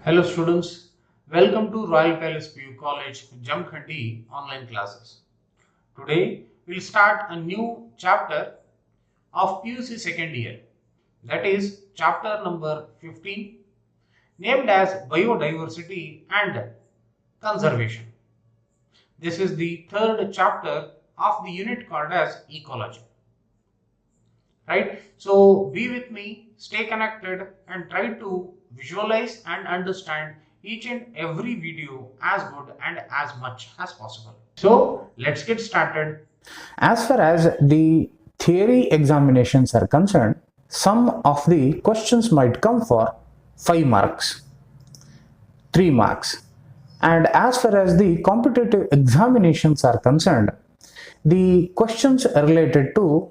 Hello students, welcome to Royal Palace PU College Jamkhandi online classes. Today we'll start a new chapter of PUC second year, that is chapter number 15, named as Biodiversity and Conservation. This is the third chapter of the unit called as Ecology. Right? So be with me, stay connected and try to visualize and understand each and every video as good and as much as possible. So let's get started. As far as the theory examinations are concerned, some of the questions might come for 5 marks, 3 marks. And as far as the competitive examinations are concerned, the questions related to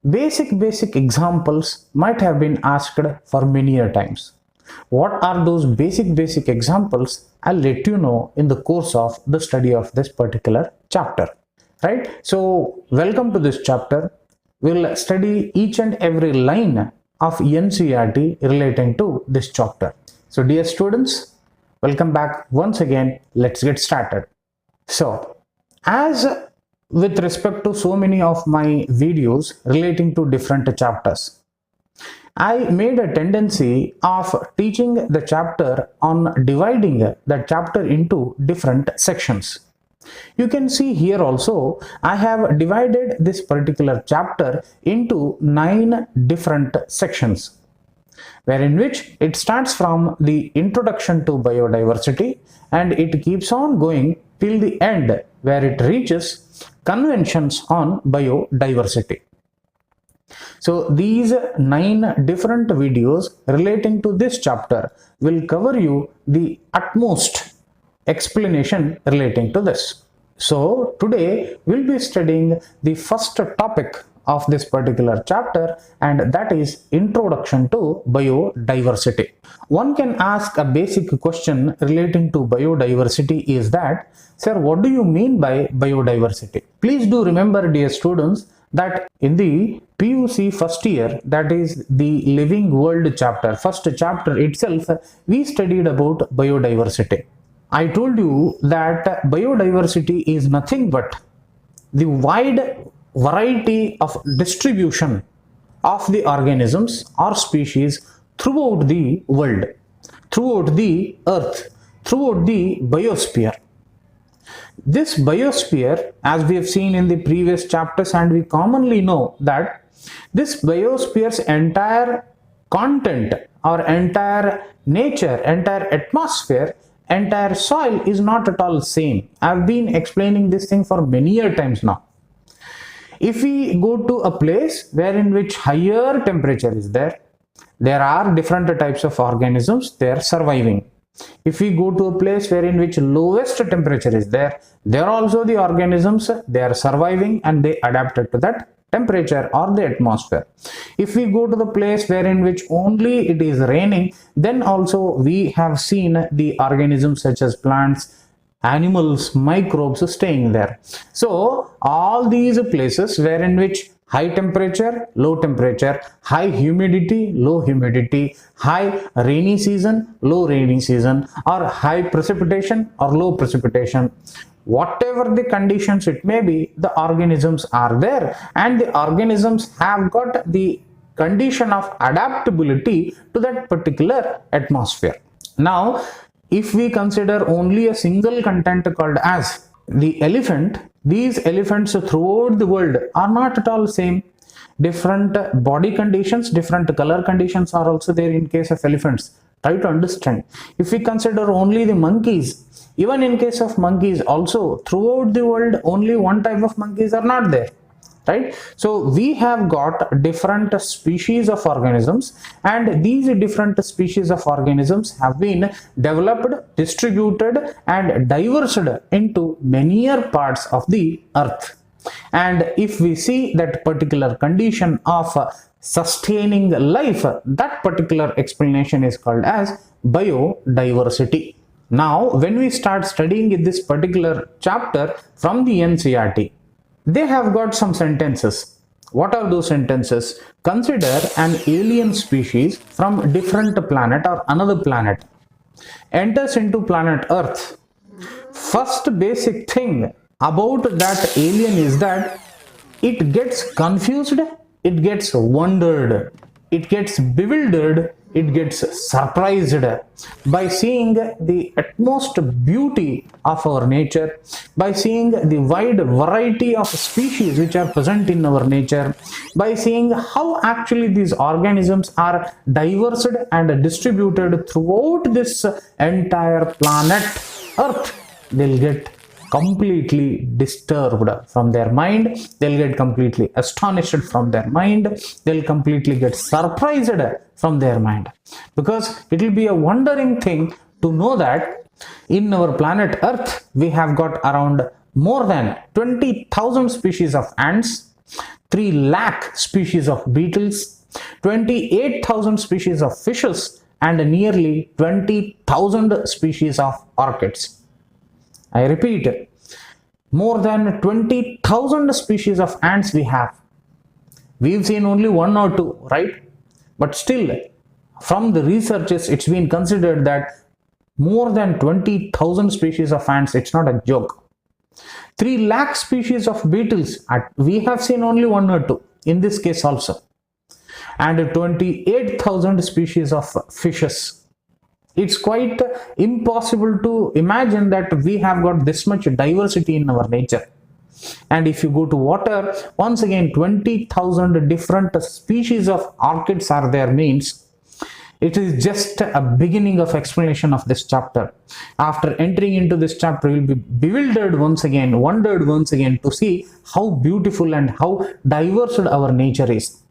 basic examples might have been asked for many a times. What are those basic examples? I'll let you know in the course of the study of this particular chapter. Right? So, welcome to this chapter. We'll study each and every line of NCERT relating to this chapter. So, dear students, welcome back once again. Let's get started. So, as with respect to so many of my videos relating to different chapters, I made a tendency of teaching the chapter on dividing the chapter into different sections. You can see here also, I have divided this particular chapter into 9 different sections, wherein which it starts from the introduction to biodiversity and it keeps on going till the end where it reaches conventions on biodiversity. So these 9 different videos relating to this chapter will cover you the utmost explanation relating to this. So today we'll be studying the first topic of this particular chapter, and that is introduction to biodiversity. One can ask a basic question relating to biodiversity is that, sir, what do you mean by biodiversity? Please do remember, dear students, that in the PUC first year, that is the Living World chapter, first chapter itself, we studied about biodiversity. I told you that biodiversity is nothing but the wide variety of distribution of the organisms or species throughout the world, throughout the earth, throughout the biosphere. This biosphere, as we have seen in the previous chapters, and we commonly know that this biosphere's entire content or entire nature, entire atmosphere, entire soil is not at all same. I've been explaining this thing for many times now. If we go to a place where in which higher temperature is there are different types of organisms, they are surviving. If we go to a place where in which lowest temperature is there are also the organisms, they are surviving and they adapted to that temperature or the atmosphere. If we go to the place where in which only it is raining, then also we have seen the organisms such as plants, animals, microbes staying there. So all these places where in which high temperature, low temperature, high humidity, low humidity, high rainy season, low rainy season, or high precipitation or low precipitation, whatever the conditions it may be, the organisms are there, and the organisms have got the condition of adaptability to that particular atmosphere. Now, if we consider only a single content called as the elephant, these elephants throughout the world are not at all same. Different body conditions, different color conditions are also there in case of elephants. Try to understand. If we consider only the monkeys, even in case of monkeys also, throughout the world only one type of monkeys are not there. Right? So we have got different species of organisms, and these different species of organisms have been developed, distributed and diversed into many parts of the earth. And if we see that particular condition of sustaining life, that particular explanation is called as biodiversity. Now, when we start studying this particular chapter from the NCERT, they have got some sentences. What are those sentences? Consider an alien species from different planet or another planet. enters into planet Earth, first basic thing about that alien is that it gets confused, it gets wondered, it gets bewildered, it gets surprised by seeing the utmost beauty of our nature, by seeing the wide variety of species which are present in our nature, by seeing how actually these organisms are diverse and distributed throughout this entire planet Earth. They'll get completely disturbed from their mind, they'll get completely astonished from their mind, they'll completely get surprised from their mind, because it will be a wondering thing to know that in our planet Earth we have got around more than 20,000 species of ants, 3 lakh species of beetles, 28,000 species of fishes, and nearly 20,000 species of orchids. I repeat, more than 20,000 species of ants we have. We've seen only 1 or 2, right? But still, from the researches, it's been considered that more than 20,000 species of ants, it's not a joke. 3 lakh species of beetles, we have seen only 1 or 2 in this case also. And 28,000 species of fishes. It's quite impossible to imagine that we have got this much diversity in our nature. And if you go to water, once again 20,000 different species of orchids are there, means it is just a beginning of explanation of this chapter. After entering into this chapter, you will be bewildered once again, wondered once again to see how beautiful and how diverse our nature is.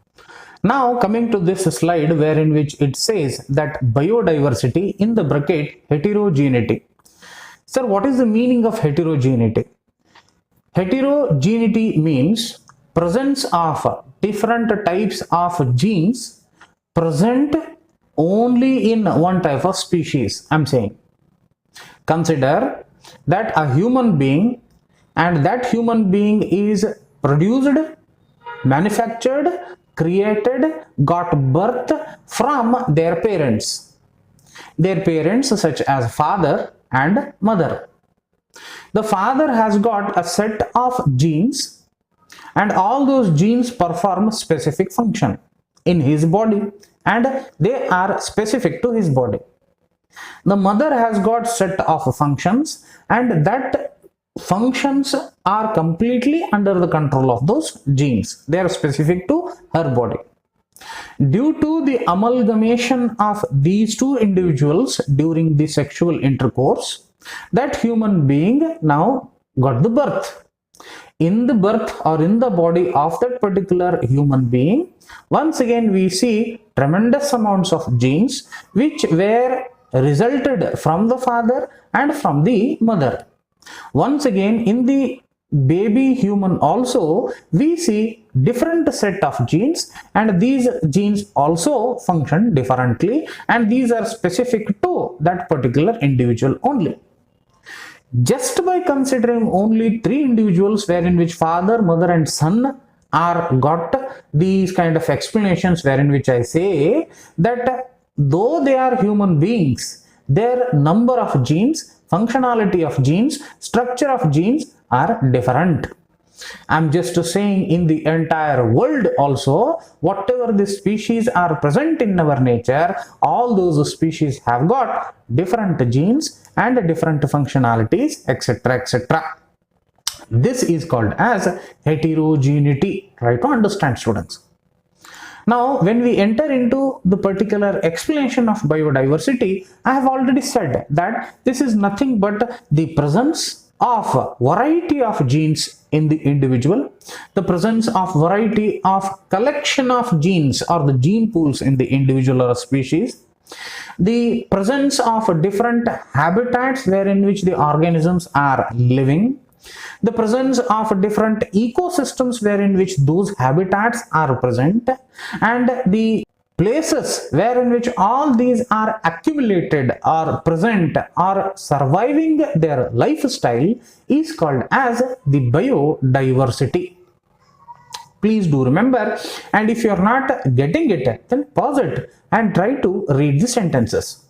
Now coming to this slide wherein which it says that biodiversity in the bracket heterogeneity. Sir, what is the meaning of heterogeneity? Heterogeneity means presence of different types of genes present only in one type of species. I'm saying, consider that a human being, and that human being is produced, manufactured, created, got birth from their parents. Their parents such as father and mother. The father has got a set of genes, and all those genes perform specific function in his body, and they are specific to his body. The mother has got set of functions, and that functions are completely under the control of those genes. They are specific to her body. Due to the amalgamation of these two individuals during the sexual intercourse, that human being now got the birth. In the birth or in the body of that particular human being, once again we see tremendous amounts of genes which were resulted from the father and from the mother. Once again, in the baby human also we see different set of genes, and these genes also function differently, and these are specific to that particular individual only. Just by considering only 3 individuals wherein which father, mother and son are got these kind of explanations, wherein which I say that though they are human beings, their number of genes, functionality of genes, structure of genes are different. I'm just saying in the entire world also, whatever the species are present in our nature, all those species have got different genes and different functionalities, etc., etc. This is called as heterogeneity. Try to understand, students. Now, when we enter into the particular explanation of biodiversity, I have already said that this is nothing but the presence of variety of genes in the individual, the presence of variety of collection of genes or the gene pools in the individual or species, the presence of different habitats wherein which the organisms are living, the presence of different ecosystems wherein which those habitats are present, and the places wherein which all these are accumulated or present or surviving their lifestyle is called as the biodiversity. Please do remember, and if you are not getting it, then pause it and try to read the sentences.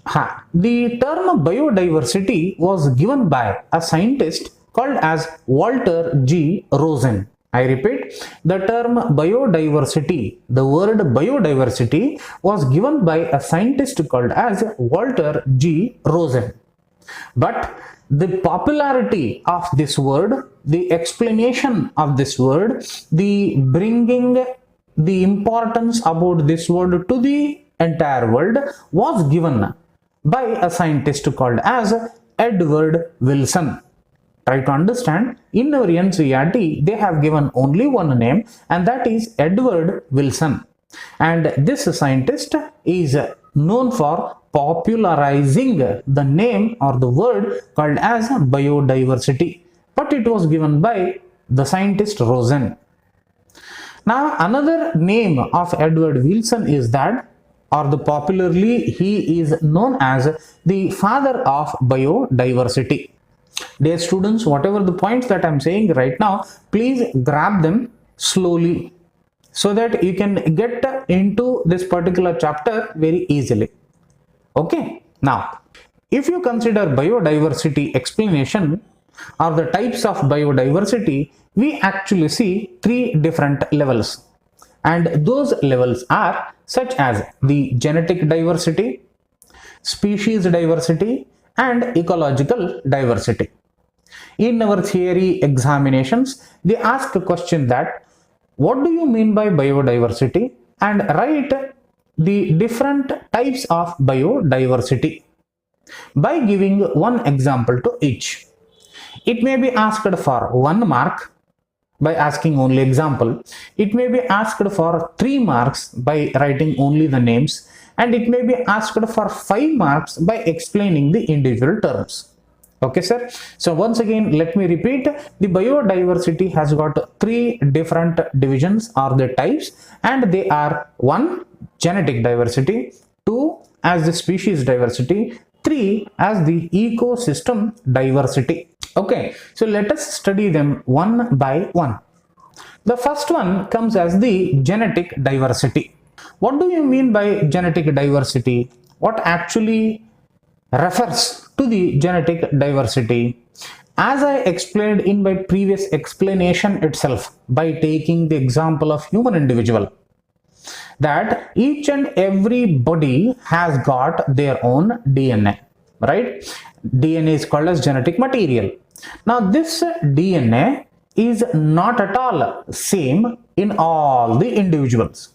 The term biodiversity was given by a scientist called as Walter G. Rosen. I repeat, the term biodiversity, the word biodiversity was given by a scientist called as Walter G. Rosen. But the popularity of this word, the explanation of this word, the bringing the importance about this word to the entire world was given by a scientist called as Edward Wilson. Try to understand, in our NCERT, they have given only one name, and that is Edward Wilson. And this scientist is known for popularizing the name or the word called as biodiversity, but it was given by the scientist Rosen. Now, another name of Edward Wilson is that, or the popularly he is known as the father of biodiversity. Dear students, whatever the points that I am saying right now, please grab them slowly so that you can get into this particular chapter very easily. Okay, now if you consider biodiversity explanation or the types of biodiversity, we actually see three different levels, and those levels are such as the genetic diversity, species diversity, and ecological diversity. In our theory examinations, they ask a question that what do you mean by biodiversity, and write the different types of biodiversity by giving one example to each. It may be asked for 1 mark by asking only example. It may be asked for 3 marks by writing only the names, and it may be asked for 5 marks by explaining the individual terms. Okay, sir. So once again, let me repeat, the biodiversity has got 3 different divisions or the types, and they are 1, genetic diversity, 2, as the species diversity, 3, as the ecosystem diversity. Okay, so let us study them one by one. The first one comes as the genetic diversity. What do you mean by genetic diversity? What actually refers to the genetic diversity? As I explained in my previous explanation itself, by taking the example of human individual, that each and everybody has got their own DNA, right? DNA is called as genetic material. Now this DNA is not at all same in all the individuals,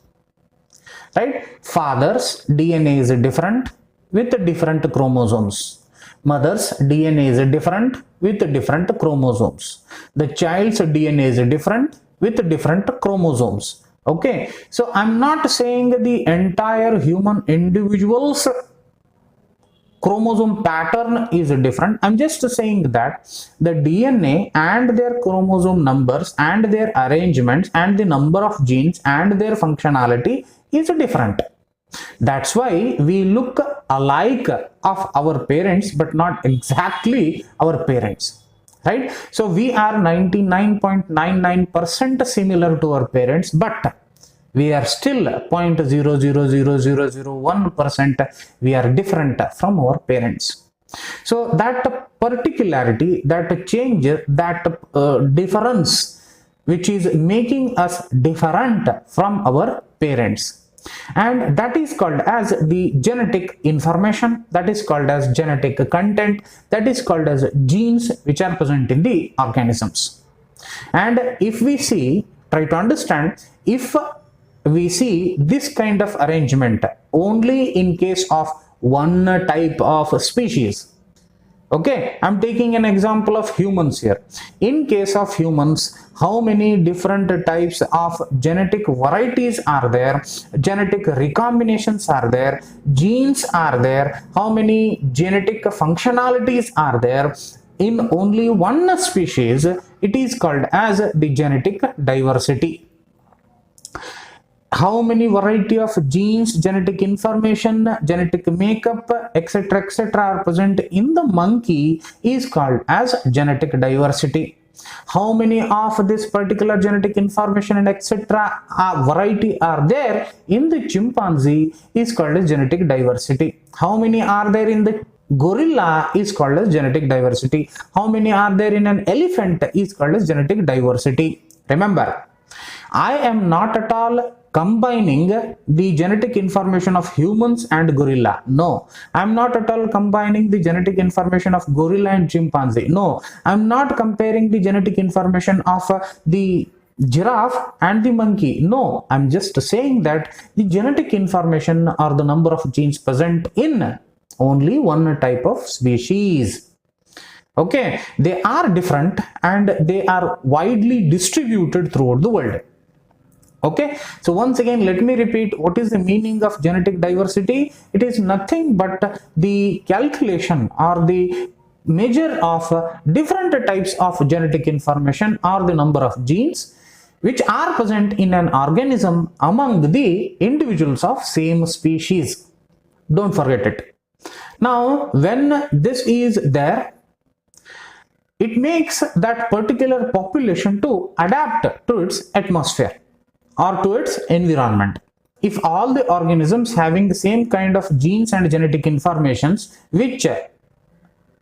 right? Father's DNA is different with different chromosomes. Mother's DNA is different with different chromosomes. The child's DNA is different with different chromosomes. Okay, so I'm not saying the entire human individual's chromosome pattern is different. I'm just saying that the DNA and their chromosome numbers and their arrangements and the number of genes and their functionality is different. That's why we look alike of our parents, but not exactly our parents, right? So we are 99.99% similar to our parents, but we are still 0.000001% we are different from our parents. So that particularity, that change, that difference which is making us different from our parents, and that is called as the genetic information, that is called as genetic content, that is called as genes which are present in the organisms. And if we see, try to understand, if we see this kind of arrangement only in case of one type of species. Okay, I'm taking an example of humans here. In case of humans, how many different types of genetic varieties are there, genetic recombinations are there, genes are there, how many genetic functionalities are there in only one species, it is called as the genetic diversity. How many variety of genes, genetic information, genetic makeup, etc., etc. are present in the monkey is called as genetic diversity. how many of this particular genetic information and etc. Variety are there in the chimpanzee is called as genetic diversity. How many are there in the gorilla is called as genetic diversity. How many are there in an elephant is called as genetic diversity. Remember, I am not at all combining the genetic information of humans and gorilla. No, I am not at all combining the genetic information of gorilla and chimpanzee. No, I am not comparing the genetic information of the giraffe and the monkey. No, I am just saying that the genetic information or the number of genes present in only one type of species. Okay, they are different and they are widely distributed throughout the world. Okay, so once again, let me repeat, what is the meaning of genetic diversity? It is nothing but the calculation or the measure of different types of genetic information or the number of genes which are present in an organism among the individuals of same species. Don't forget it. Now, when this is there, it makes that particular population to adapt to its atmosphere or to its environment. If all the organisms having the same kind of genes and genetic informations which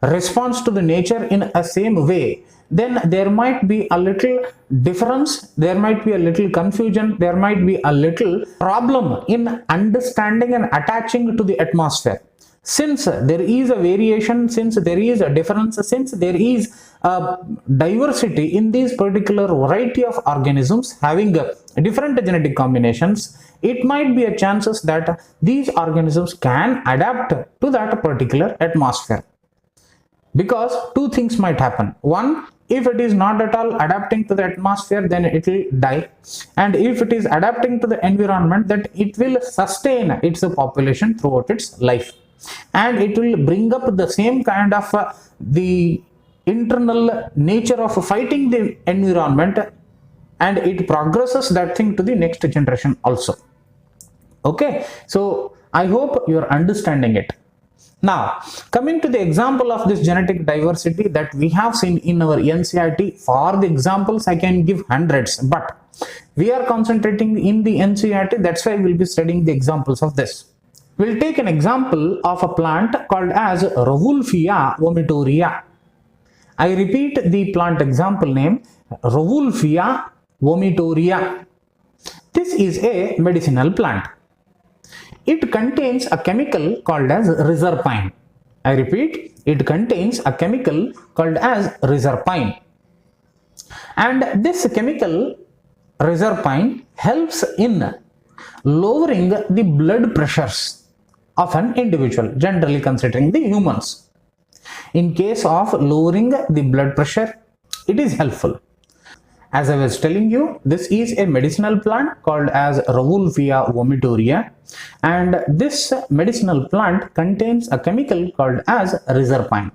responds to the nature in a same way, then there might be a little difference, there might be a little confusion, there might be a little problem in understanding and attaching to the atmosphere. Since there is a variation, since there is a difference, since there is a diversity in these particular variety of organisms having different genetic combinations, it might be a chances that these organisms can adapt to that particular atmosphere. Because two things might happen. One, if it is not at all adapting to the atmosphere, then it will die. And if it is adapting to the environment, then it will sustain its population throughout its life. And it will bring up the same kind of the internal nature of fighting the environment, and it progresses that thing to the next generation also. Okay, so I hope you are understanding it. Now, coming to the example of this genetic diversity that we have seen in our NCERT, for the examples I can give hundreds, but we are concentrating in the NCERT, that's why we will be studying the examples of this. We'll take an example of a plant called as Rauwolfia vomitoria. I repeat the plant example name, Rauwolfia vomitoria. This is a medicinal plant. It contains a chemical called as reserpine. I repeat, it contains a chemical called as reserpine. And this chemical reserpine helps in lowering the blood pressures of an individual, generally considering the humans. In case of lowering the blood pressure, it is helpful. As I was telling you, this is a medicinal plant called as Rauwolfia vomitoria, and this medicinal plant contains a chemical called as reserpine.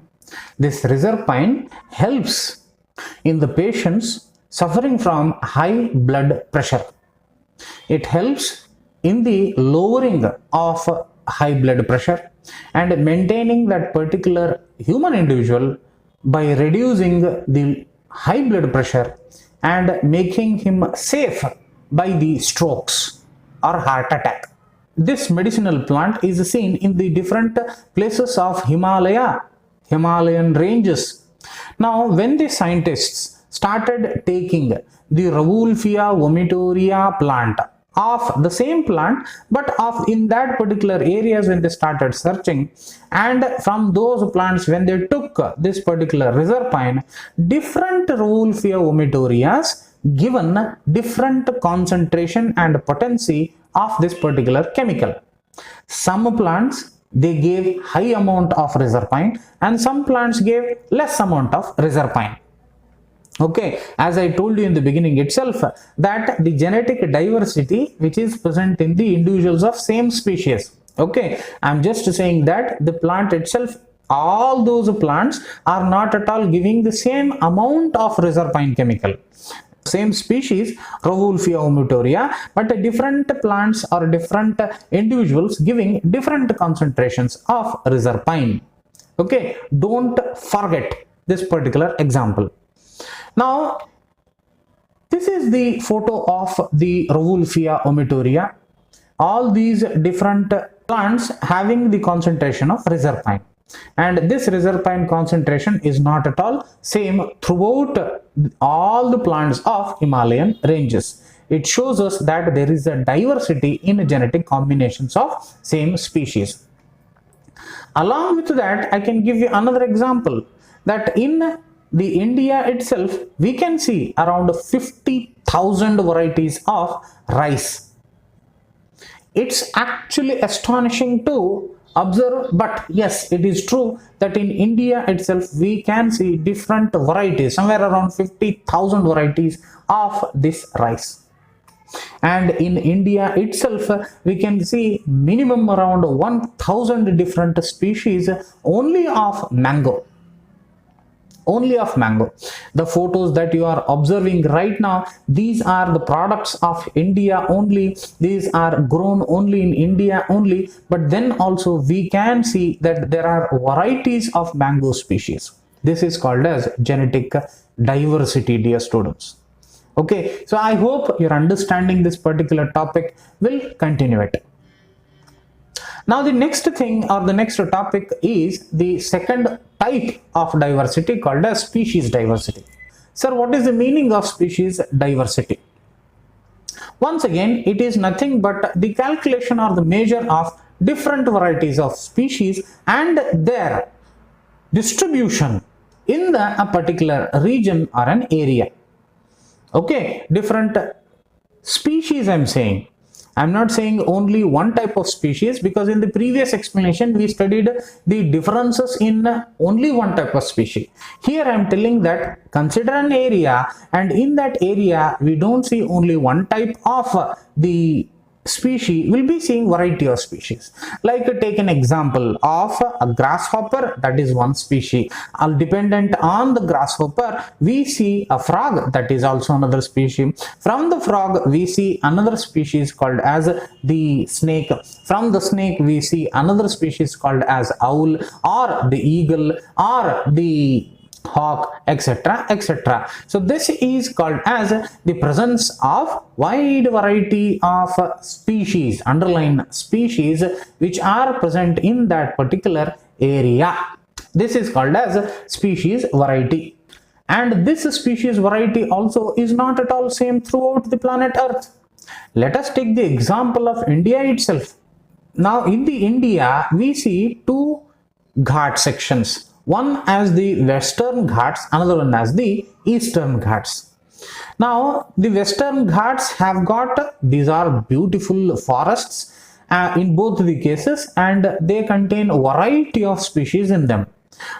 This reserpine helps in the patients suffering from high blood pressure. It helps in the lowering of high blood pressure and maintaining that particular human individual by reducing the high blood pressure and making him safe by the strokes or heart attack. This medicinal plant is seen in the different places of Himalayan ranges. Now, when the scientists started taking the Rauwolfia vomitoria plant of the same plant, but of in that particular areas, when they started searching, and from those plants when they took this particular reserpine, different Rauwolfia vomitorias given different concentration and potency of this particular chemical. Some plants they gave high amount of reserpine and some plants gave less amount of reserpine. Okay, as I told you in the beginning itself, that the genetic diversity which is present in the individuals of same species. Okay, I'm just saying that the plant itself, all those plants are not at all giving the same amount of reserpine chemical. Same species, Rauwolfia vomitoria, but different plants or different individuals giving different concentrations of reserpine. Okay, don't forget this particular example. Now, this is the photo of the Rauwolfia omitoria. All these different plants having the concentration of reserpine. And this reserpine concentration is not at all same throughout all the plants of Himalayan ranges. It shows us that there is a diversity in genetic combinations of same species. Along with that, I can give you another example that in the India itself, we can see around 50,000 varieties of rice. It's actually astonishing to observe, but yes, it is true that in India itself we can see different varieties, somewhere around 50,000 varieties of this rice. And in India itself we can see minimum around 1,000 different species only of mango. Only of mango. The photos that you are observing right now, these are the products of India only. These are grown only in India only. But then also we can see that there are varieties of mango species. This is called as genetic diversity, dear students. Okay, so I hope your understanding this particular topic will continue it. Now the next thing or the next topic is the second type of diversity called as species diversity. Sir, what is the meaning of species diversity? Once again, it is nothing but the calculation or the measure of different varieties of species and their distribution in a particular region or an area. Okay, different species I'm saying. I'm not saying only one type of species, because in the previous explanation we studied the differences in only one type of species. Here I'm telling that consider an area, and in that area we don't see only one type of the species, will be seeing variety of species. Like take an example of a grasshopper, that is one species. Dependent on the grasshopper we see a frog, that is also another species. From the frog we see another species called as the snake. From the snake we see another species called as owl or the eagle or the hawk, etc., etc. So this is called as the presence of wide variety of species, underline species, which are present in that particular area. This is called as species variety. And this species variety also is not at all same throughout the planet Earth. Let us take the example of India itself. Now in the India we see two ghat sections. One as the Western Ghats, another one as the Eastern Ghats. Now the Western Ghats have got, these are beautiful forests in both the cases, and they contain a variety of species in them.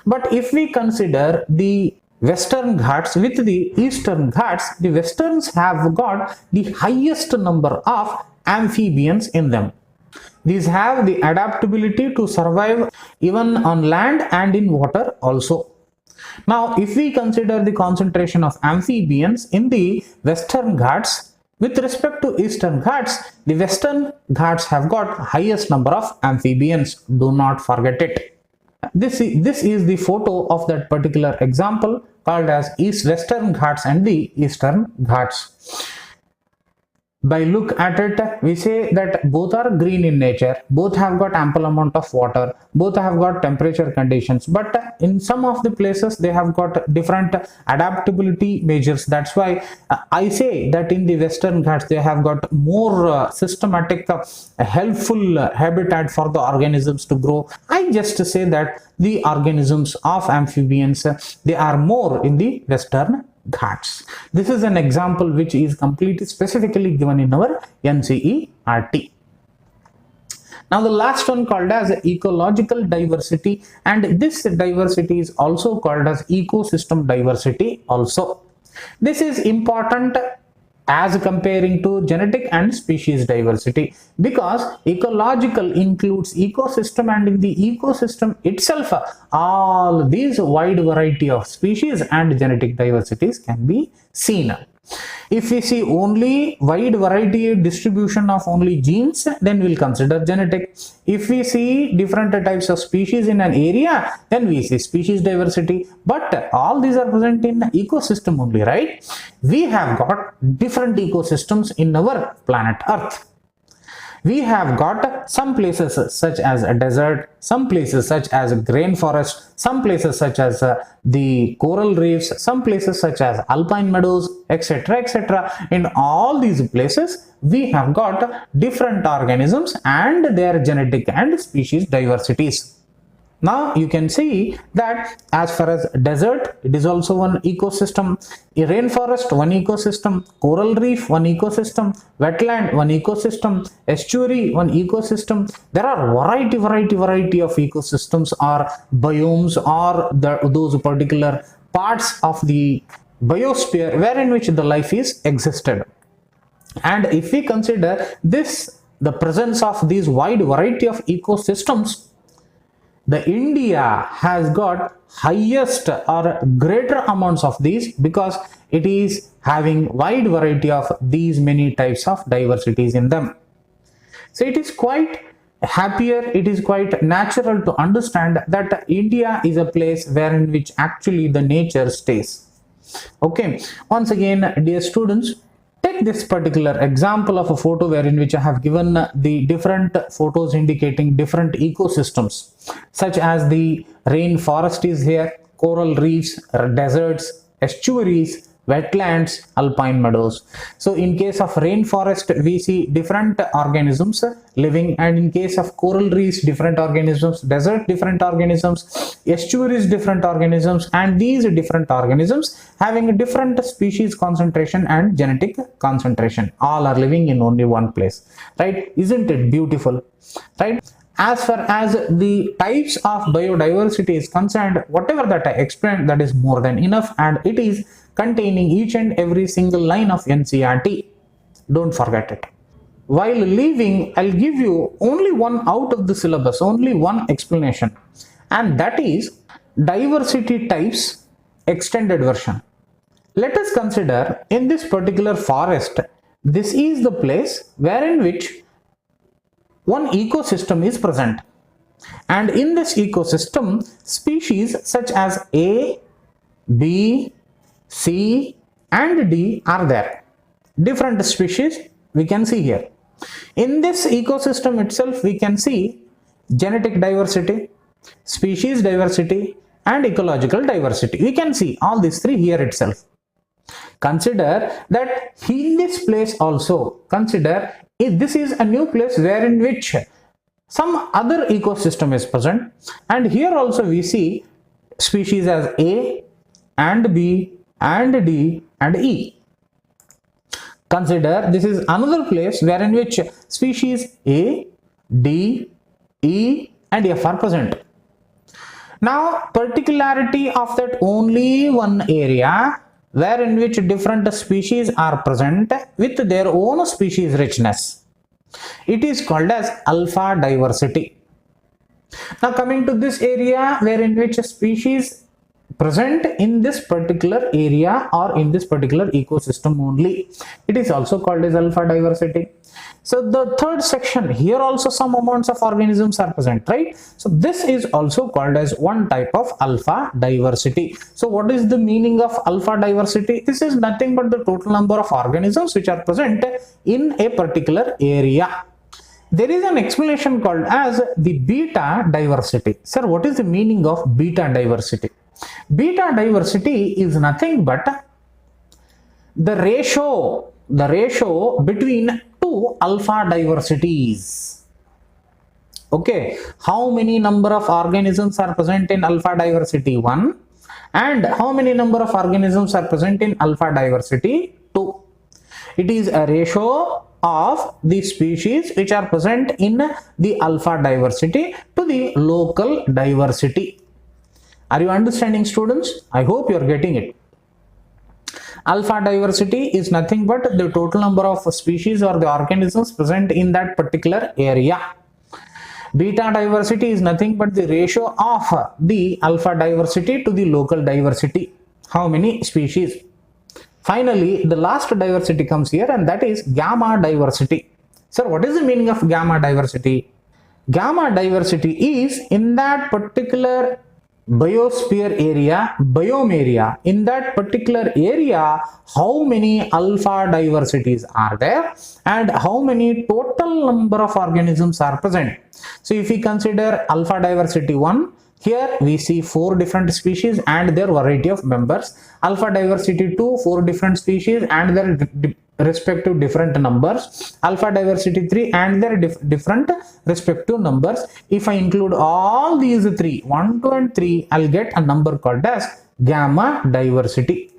But if we consider the Western Ghats with the Eastern Ghats, the Westerns have got the highest number of amphibians in them. These have the adaptability to survive even on land and in water also. Now, if we consider the concentration of amphibians in the Western Ghats with respect to Eastern Ghats, the Western Ghats have got highest number of amphibians. Do not forget it. This is the photo of that particular example called as Western Ghats and the Eastern Ghats. By look at it, we say that both are green in nature, both have got ample amount of water, both have got temperature conditions, but in some of the places they have got different adaptability measures. That's why I say that in the Western Ghats they have got more systematic helpful habitat for the organisms to grow. I just say that the organisms of amphibians, they are more in the Western Ghats. This is an example which is completely specifically given in our NCERT. Now the last one called as ecological diversity, and this diversity is also called as ecosystem diversity also. This is important as comparing to genetic and species diversity, because ecological includes ecosystem, and in the ecosystem itself all these wide variety of species and genetic diversities can be seen. If we see only wide variety distribution of only genes, then we'll consider genetic. If we see different types of species in an area, then we see species diversity. But all these are present in ecosystem only, right? We have got different ecosystems in our planet Earth. We have got some places such as a desert, some places such as a rainforest, some places such as the coral reefs, some places such as alpine meadows, etc., etc. In all these places, we have got different organisms and their genetic and species diversities. Now you can see that as far as desert, it is also one ecosystem, a rainforest one ecosystem, coral reef one ecosystem, wetland one ecosystem, estuary one ecosystem. There are variety of ecosystems or biomes or those particular parts of the biosphere wherein which the life is existed. And if we consider this, the presence of these wide variety of ecosystems, the India has got highest or greater amounts of these because it is having wide variety of these many types of diversities in them. So it is quite happier, it is quite natural to understand that India is a place wherein which actually the nature stays. Okay, once again, dear students, take this particular example of a photo wherein which I have given the different photos indicating different ecosystems, such as the rainforest is here, coral reefs, deserts, estuaries, wetlands, alpine meadows. So in case of rainforest, we see different organisms living, and in case of coral reefs, different organisms, desert, different organisms, estuaries, different organisms, and these different organisms having a different species concentration and genetic concentration. All are living in only one place, right? Isn't it beautiful, right? As far as the types of biodiversity is concerned, whatever that I explained, that is more than enough, and it is containing each and every single line of NCERT. Don't forget it. While leaving, I'll give you only one out of the syllabus, only one explanation, and that is diversity types extended version. Let us consider in this particular forest, this is the place wherein which one ecosystem is present, and in this ecosystem, species such as A, B, C and D are there. Different species we can see here. In this ecosystem itself, we can see genetic diversity, species diversity and ecological diversity. We can see all these three here itself. Consider that in this place also, consider if this is a new place wherein which some other ecosystem is present, and here also we see species as A and B and D and E. Consider this is another place wherein which species A, D, E and F are present. Now particularity of that only one area wherein which different species are present with their own species richness. It is called as alpha diversity. Now coming to this area wherein which species present in this particular area or in this particular ecosystem only, it is also called as alpha diversity. So the third section, here also some amounts of organisms are present, right? So this is also called as one type of alpha diversity. So what is the meaning of alpha diversity? This is nothing but the total number of organisms which are present in a particular area. There is an explanation called as the beta diversity. Sir, what is the meaning of beta diversity? Beta diversity is nothing but the ratio between two alpha diversities. Okay, how many number of organisms are present in alpha diversity 1 and how many number of organisms are present in alpha diversity 2. It is a ratio of the species which are present in the alpha diversity to the local diversity. Are you understanding, students? I hope you are getting it. Alpha diversity is nothing but the total number of species or the organisms present in that particular area. Beta diversity is nothing but the ratio of the alpha diversity to the local diversity. How many species? Finally, the last diversity comes here, and that is gamma diversity. Sir, what is the meaning of gamma diversity? Gamma diversity is in that particular biosphere area, biome area, in that particular area, how many alpha diversities are there and how many total number of organisms are present. So if we consider alpha diversity 1, here we see 4 different species and their variety of members. Alpha diversity 2, 4 different species and their respective different numbers. Alpha diversity 3 and their different respective numbers. If I include all these 3, 1, 2 and 3, I'll get a number called as gamma diversity.